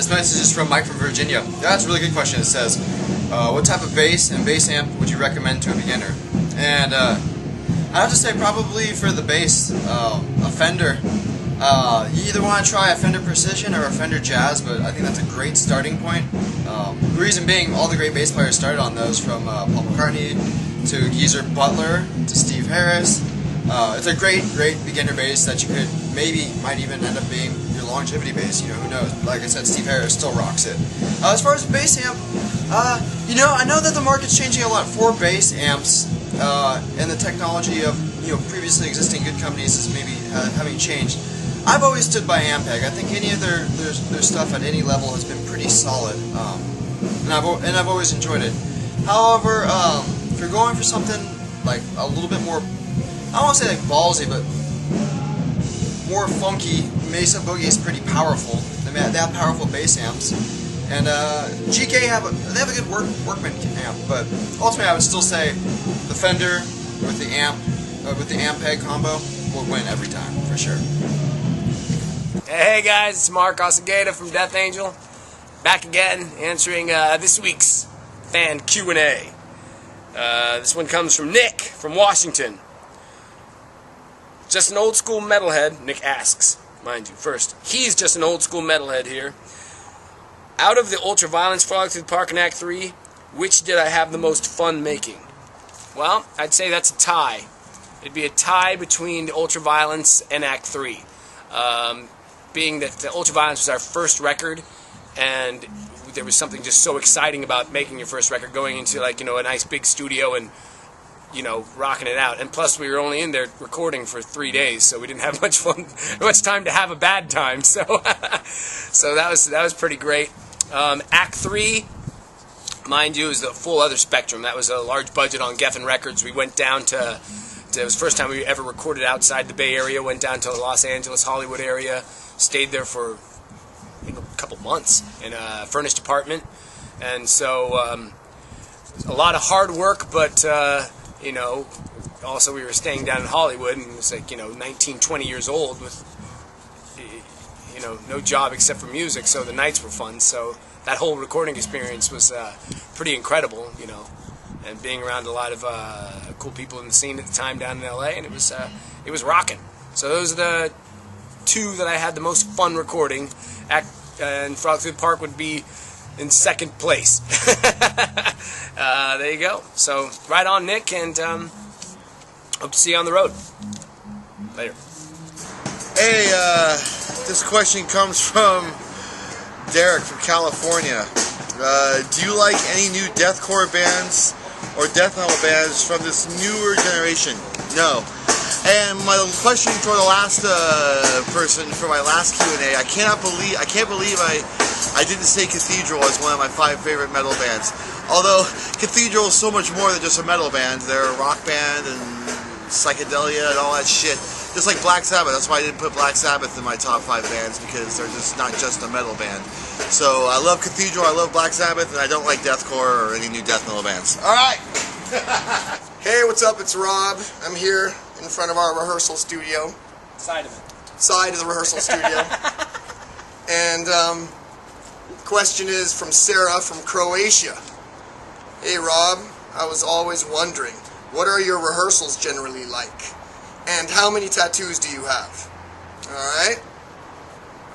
this message is from Mike from Virginia. That's a really good question. It says, what type of bass and bass amp would you recommend to a beginner? And I have to say probably for the bass, a Fender. You either want to try a Fender Precision or a Fender Jazz, but I think that's a great starting point. The reason being, all the great bass players started on those, from Paul McCartney to Geezer Butler to Steve Harris. It's a great beginner bass that you might even end up being your longevity bass. You know, who knows? Like I said, Steve Harris still rocks it. As far as bass amp, I know that the market's changing a lot for bass amps, and the technology of previously existing good companies is maybe having changed. I've always stood by Ampeg. I think any of their stuff at any level has been pretty solid, and I've always enjoyed it. However, if you're going for something like a little bit more, I don't want to say like ballsy, but more funky, Mesa Boogie is pretty powerful. They have powerful bass amps, and GK have a good Workman amp. But ultimately, I would still say the Fender with the Ampeg combo will win every time for sure. Hey guys, it's Mark Osagata from Death Angel, back again answering this week's fan Q&A. This one comes from Nick from Washington. Just an old school metalhead, Nick asks, mind you, first. He's just an old school metalhead here. Out of the Ultraviolence Frolic Through the Park and Act 3, which did I have the most fun making? Well, I'd say that's a tie. It'd be a tie between the Ultraviolence and Act 3. Being that the Ultraviolence was our first record, and there was something just so exciting about making your first record, going into a nice big studio and rocking it out. And plus, we were only in there recording for 3 days, so we didn't have much time to have a bad time. So, so that was pretty great. Act 3, mind you, is the full other spectrum. That was a large budget on Geffen Records. We went down to it was the first time we ever recorded outside the Bay Area. Went down to the Los Angeles, Hollywood area. Stayed there for a couple months in a furnished apartment, and so a lot of hard work, but also we were staying down in Hollywood, and it was 19, 20 years old with no job except for music, so the nights were fun. So that whole recording experience was pretty incredible, and being around a lot of cool people in the scene at the time down in LA, and it was rocking. So those are the two that I had the most fun recording. And Frolic Through the Park would be in second place. There you go. So right on, Nick, and hope to see you on the road. Later. Hey, this question comes from Derek from California. Do you like any new deathcore bands or death metal bands from this newer generation? No. And my question for the last person for my last Q&A, I can't believe I didn't say Cathedral as one of my 5 favorite metal bands. Although Cathedral is so much more than just a metal band. They're a rock band and psychedelia and all that shit. Just like Black Sabbath. That's why I didn't put Black Sabbath in my top 5 bands, because they're just not just a metal band. So I love Cathedral, I love Black Sabbath, and I don't like deathcore or any new death metal bands. Alright! Hey, what's up? It's Rob. I'm here in front of our rehearsal studio. Side of it. Side of the rehearsal studio. And question is from Sarah from Croatia. Hey Rob, I was always wondering, what are your rehearsals generally like? And how many tattoos do you have? Alright?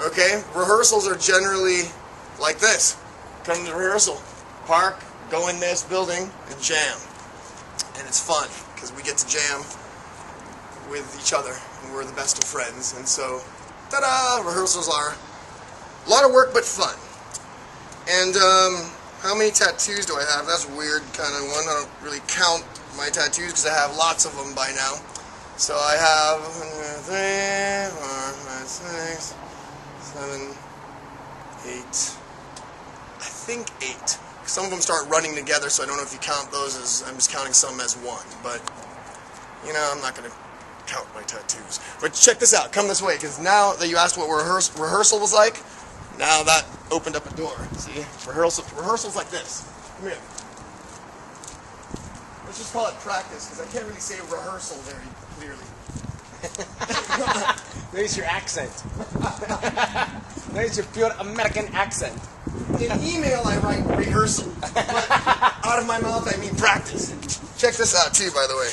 Okay, rehearsals are generally like this. Come to the rehearsal, park, go in this building, and jam. And it's fun, because we get to jam with each other, and we're the best of friends. And so, ta-da! Rehearsals are a lot of work, but fun. And how many tattoos do I have? That's a weird kind of one. I don't really count my tattoos because I have lots of them by now. So I have 3, 4, 5, 6, 7, 8. I think 8. Some of them start running together, so I don't know if you count those as, I'm just counting some as one. But, I'm not going to count my tattoos. But check this out. Come this way, because now that you asked what rehearsal was like, now that opened up a door. See? Rehearsals like this. Come here. Let's just call it practice, because I can't really say rehearsal very clearly. There's your accent. There's your pure American accent. In email, I write rehearsal, but out of my mouth, I mean practice. Check this out, too, by the way.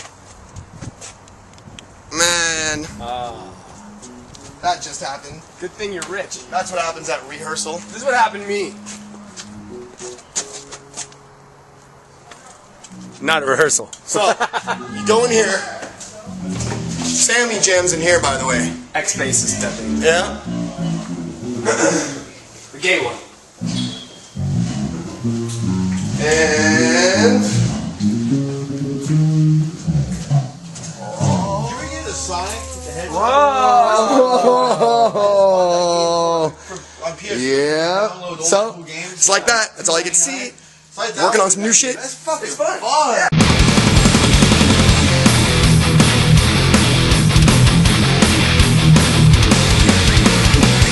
Man, that just happened. Good thing you're rich. That's what happens at rehearsal. This is what happened to me. Not a rehearsal. So, you go in here. Sammy Jam's in here, by the way. X-Base is stepping. Yeah? The gay one. And... Did you ever get a Sonic? Whoa! On PS4, Yeah. download old So, school games. it's like that. That's all you get to see. It's like that. Working on some new shit. That's fucking fun.